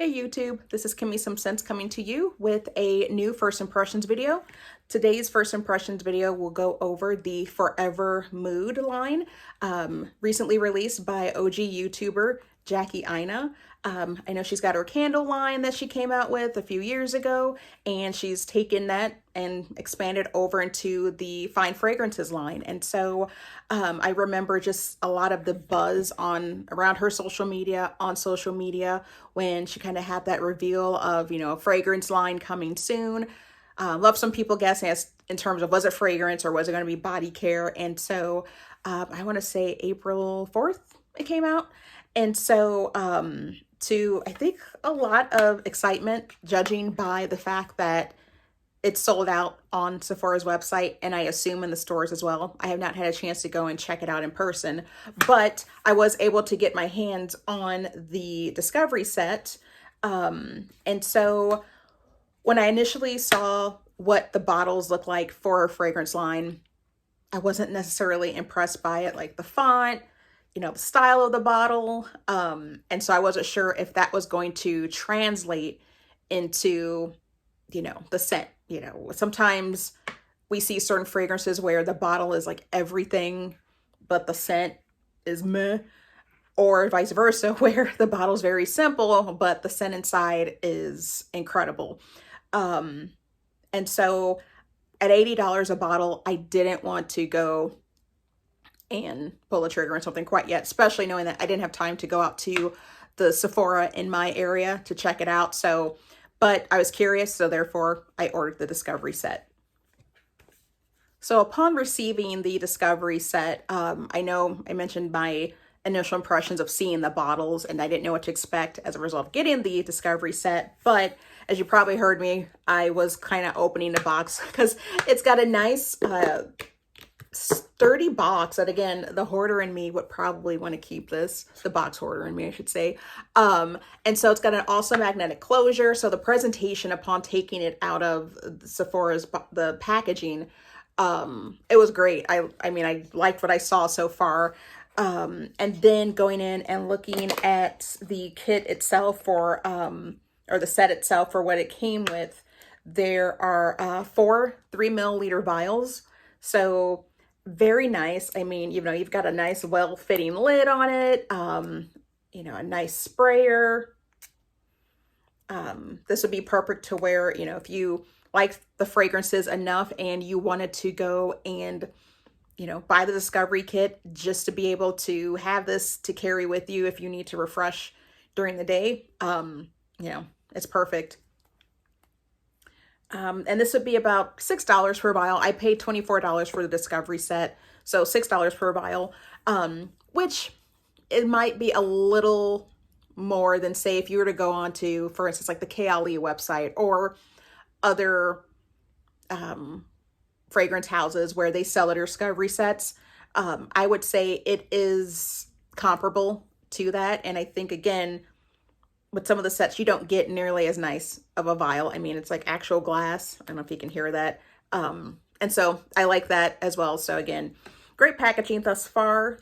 Hey YouTube, this is Kimmy Some Sense coming to you with a new first impressions video. Today's first impressions video will go over the Forvr Mood line, recently released by OG YouTuber Jackie Aina. I know she's got her candle line that she came out with a few years ago, and she's taken that and expanded over into the fine fragrances line. And so I remember just a lot of the buzz around her social media, on social media, when she kind of had that reveal of, a fragrance line coming soon. Love some people guessing as in terms of, was it fragrance or was it going to be body care? And so I want to say April 4th it came out. And so to, I think, a lot of excitement, judging by the fact that it's sold out on Sephора's website, and I assume in the stores as well. I have not had a chance to go and check it out in person, but I was able to get my hands on the Discovery set. And so when I initially saw what the bottles look like for her fragrance line, I wasn't necessarily impressed by it, like the font, the style of the bottle. And so I wasn't sure if that was going to translate into, the scent. Sometimes we see certain fragrances where the bottle is like everything, but the scent is meh, or vice versa, where the bottle's very simple, but the scent inside is incredible. And so at $80 a bottle, I didn't want to go and pull the trigger on something quite yet, especially knowing that I didn't have time to go out to the Sephora in my area to check it out. But I was curious, so therefore I ordered the Discovery set. So upon receiving the Discovery set, I know I mentioned my initial impressions of seeing the bottles, and I didn't know what to expect as a result of getting the Discovery set. But as you probably heard me, I was kind of opening the box because it's got a nice sturdy box that, again, the hoarder in me would probably want to keep this, the box hoarder in me, I should say. And so it's got an awesome magnetic closure. So the presentation upon taking it out of Sephora's, the packaging, it was great. I mean, I liked what I saw so far. And then going in and looking at the kit itself or the set itself for what it came with, there are 4 3-milliliter vials. So very nice. I mean, you've got a nice well-fitting lid on it, a nice sprayer. This would be perfect to wear, if you like the fragrances enough and you wanted to go and, buy the Discovery kit just to be able to have this to carry with you if you need to refresh during the day. It's perfect. And this would be about $6 per vial. I paid $24 for the Discovery set, so $6 per vial, which it might be a little more than, say, if you were to go on to, for instance, like the KLE website or other fragrance houses where they sell their Discovery sets. I would say it is comparable to that. And I think, again, with some of the sets, you don't get nearly as nice of a vial. I mean, it's like actual glass. I don't know if you can hear that. And so I like that as well. So again, great packaging thus far.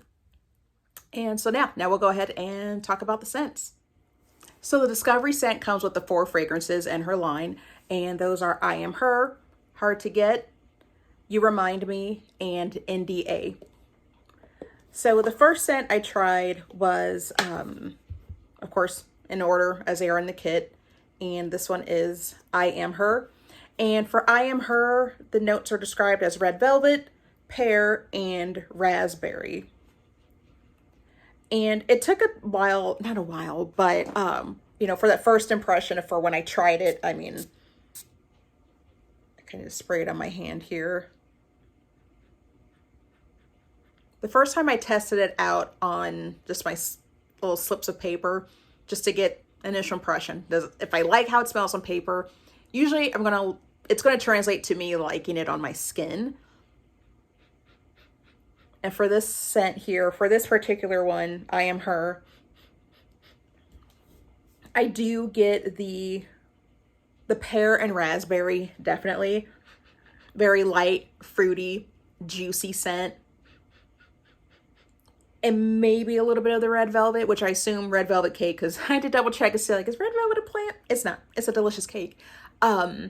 And so now we'll go ahead and talk about the scents. So the Discovery scent comes with the 4 fragrances in her line, and those are I Am Her, Hard to Get, You Remind Me, and NDA. So the first scent I tried was, of course, in order as they are in the kit, and this one is I Am Her. And for I Am Her, the notes are described as red velvet, pear, and raspberry. And it took a while, not a while, but for that first impression, for when I tried it, I mean, I kind of sprayed on my hand here. The first time I tested it out on just my little slips of paper, just to get initial impression. If I like how it smells on paper, usually it's gonna translate to me liking it on my skin. And for this scent here, for this particular one, I Am Her, I do get the pear and raspberry, definitely. Very light, fruity, juicy scent. and maybe a little bit of the red velvet, which I assume red velvet cake, because I had to double check and say, like, is red velvet a plant? It's not. It's a delicious cake. So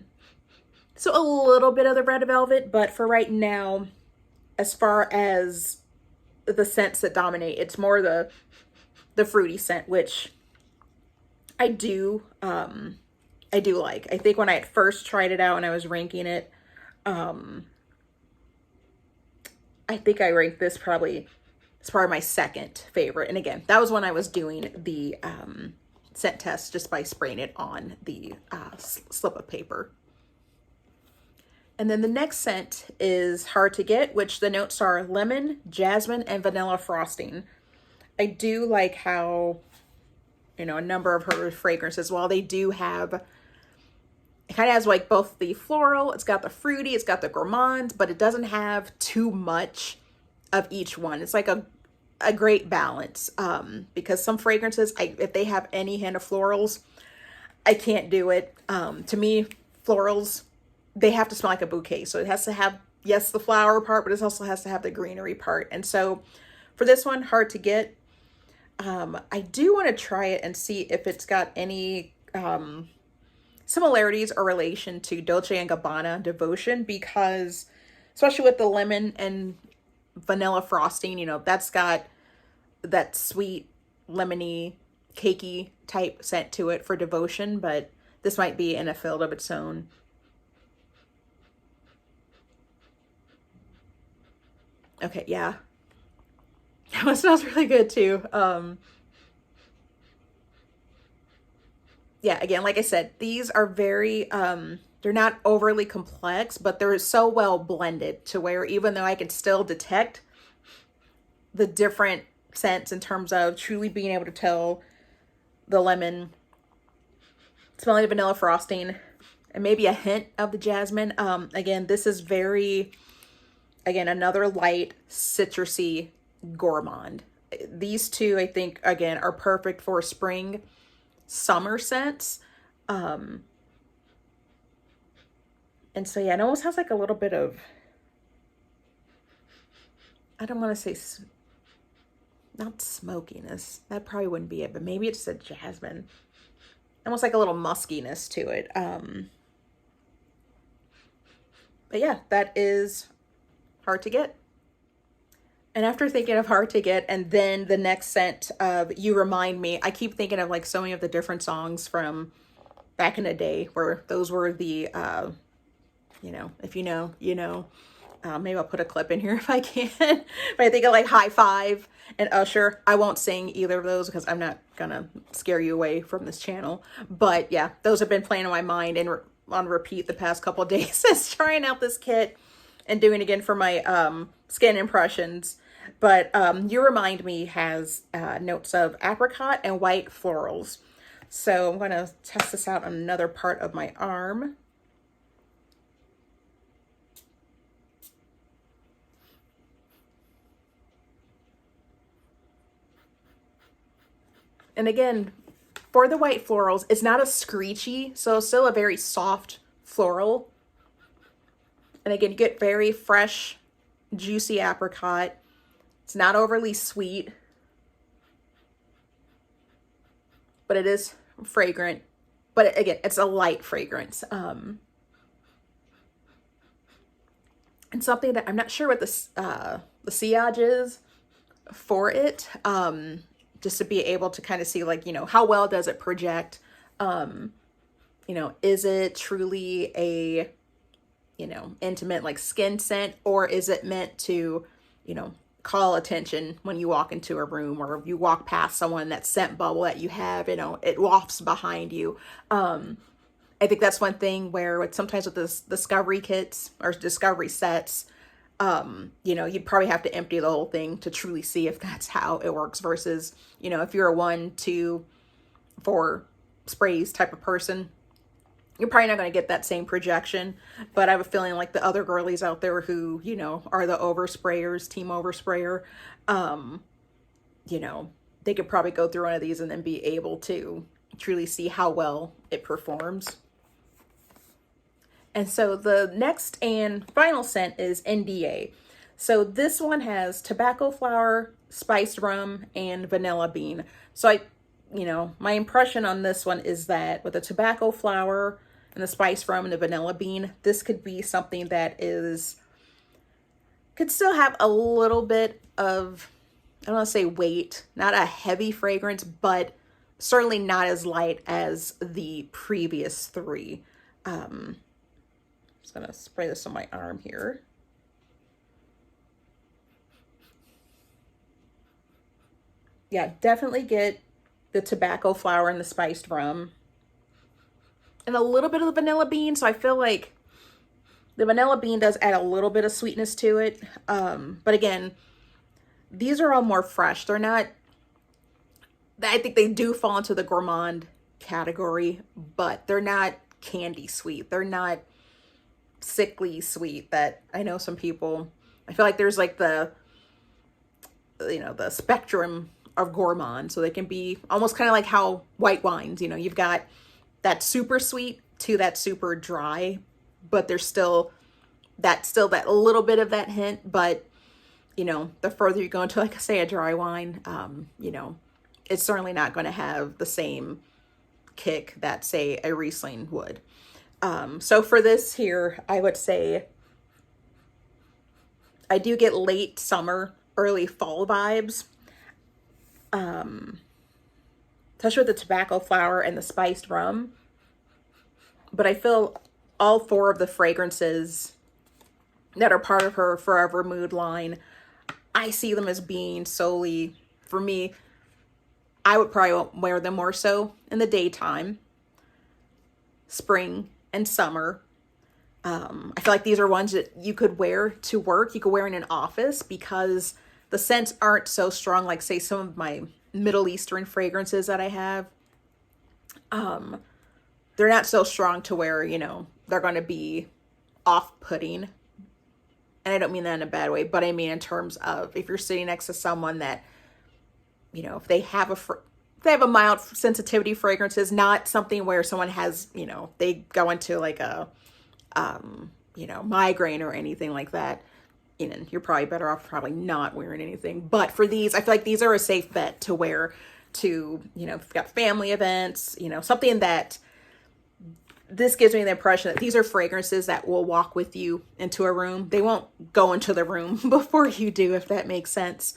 a little bit of the red velvet, but for right now, as far as the scents that dominate, it's more the fruity scent, which I do like. I think when I first tried it out and I was ranking it, I think I ranked this probably as part of my second favorite. And again, that was when I was doing the scent test just by spraying it on the slip of paper. And then the next scent is Hard to Get, which the notes are lemon, jasmine, and vanilla frosting. I do like how, you know, a number of her fragrances, while they do have, it kind of has like both the floral, it's got the fruity, it's got the gourmand, but it doesn't have too much of each one. It's like a great balance, because some fragrances, if they have any hint of florals, I can't do it. To me, florals, they have to smell like a bouquet. So it has to have, yes, the flower part, but it also has to have the greenery part. And so for this one, Hard to Get, I do want to try it and see if it's got any similarities or relation to Dolce & Gabbana Devotion, because especially with the lemon and vanilla frosting, you know, that's got that sweet, lemony, cakey type scent to it for Devotion, but this might be in a field of its own. Okay, yeah. That one smells really good too. Yeah, again, like I said, these are very, they're not overly complex, but they're so well blended to where even though I can still detect the different scents in terms of truly being able to tell the lemon, smelling the vanilla frosting, and maybe a hint of the jasmine. Again, this is very, again, another light, citrusy gourmand. These two, I think, again, are perfect for spring, summer scents. And so, yeah, it almost has like a little bit of, I don't want to say, not smokiness. That probably wouldn't be it, but maybe it's a jasmine. Almost like a little muskiness to it. But yeah, that is Hard to Get. And after thinking of Hard to Get, and then the next scent of You Remind Me, I keep thinking of like so many of the different songs from back in the day where those were the, you know, if you know, you know. Maybe I'll put a clip in here if I can. But I think of like High Five and Usher. I won't sing either of those because I'm not gonna scare you away from this channel. But yeah, those have been playing on my mind and on repeat the past couple of days since trying out this kit and doing it again for my skin impressions. But You Remind Me has notes of apricot and white florals. So I'm gonna test this out on another part of my arm. And again, for the white florals, it's not a screechy, so still a very soft floral. And again, you get very fresh, juicy apricot. It's not overly sweet, but it is fragrant. But again, it's a light fragrance. And something that I'm not sure what the sillage is for it. Just to be able to kind of see, like, you know, how well does it project? You know, is it truly a, you know, intimate like skin scent, or is it meant to, you know, call attention when you walk into a room or you walk past someone, that scent bubble that you have, you know, it wafts behind you. I think that's one thing where sometimes with this discovery kits or discovery sets, you know, you'd probably have to empty the whole thing to truly see if that's how it works versus, you know, if you're a 1, 2, 4 sprays type of person, you're probably not going to get that same projection. But I have a feeling like the other girlies out there who, you know, are the oversprayers, team oversprayer, you know, they could probably go through one of these and then be able to truly see how well it performs. And so the next and final scent is NDA. So this one has tobacco flower, spiced rum, and vanilla bean. So my impression on this one is that with the tobacco flower and the spiced rum and the vanilla bean, this could be something that could still have a little bit of, I don't want to say weight, not a heavy fragrance, but certainly not as light as the previous three. Just gonna spray this on my arm here. Yeah, definitely get the tobacco flower and the spiced rum. And a little bit of the vanilla bean, so I feel like the vanilla bean does add a little bit of sweetness to it. But again, these are all more fresh. They're not, I think they do fall into the gourmand category, but they're not candy sweet. They're not sickly sweet that I know some people, I feel like there's like the spectrum of gourmand. So they can be almost kind of like how white wines, you've got that super sweet to that super dry, but there's still that little bit of that hint. But, the further you go into, like I say, a dry wine, it's certainly not going to have the same kick that, say, a Riesling would. So for this here, I would say I do get late summer, early fall vibes. Especially with the tobacco flower and the spiced rum. But I feel all four of the fragrances that are part of her Forvr Mood line, I see them as being solely, for me, I would probably wear them more so in the daytime, spring and summer. I feel like these are ones that you could wear to work. You could wear in an office because the scents aren't so strong like, say, some of my Middle Eastern fragrances that I have. They're not so strong to where, they're going to be off-putting. And I don't mean that in a bad way, but I mean in terms of if you're sitting next to someone that, if they have a mild sensitivity fragrances, not something where someone has, they go into like a, migraine or anything like that. You're probably better off probably not wearing anything. But for these, I feel like these are a safe bet to wear to, if you've got family events, something that this gives me the impression that these are fragrances that will walk with you into a room. They won't go into the room before you do, if that makes sense.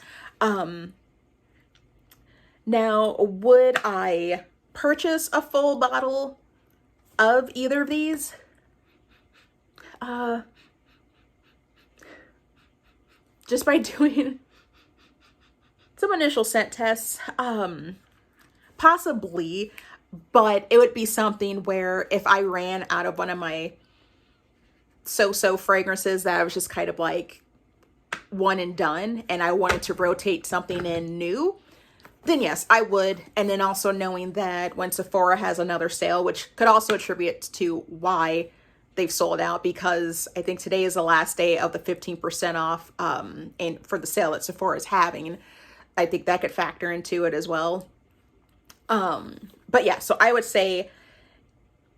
Now, would I purchase a full bottle of either of these? Just by doing some initial scent tests, possibly, but it would be something where if I ran out of one of my so-so fragrances that I was just kind of like one and done, and I wanted to rotate something in new, then yes, I would. And then also knowing that when Sephora has another sale, which could also attribute to why they've sold out, because I think today is the last day of the 15% off and for the sale that Sephora is having. I think that could factor into it as well. But yeah, so I would say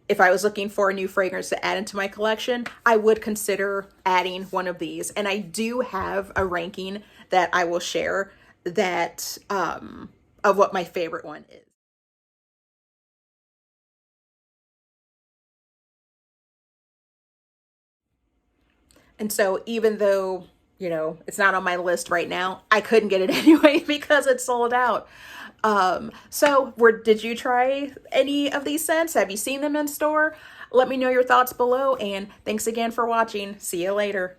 if I was looking for a new fragrance to add into my collection, I would consider adding one of these. And I do have a ranking that I will share that of what my favorite one is. And so even though, it's not on my list right now, I couldn't get it anyway because it's sold out. So did you try any of these scents? Have you seen them in store? Let me know your thoughts below, and thanks again for watching. See you later.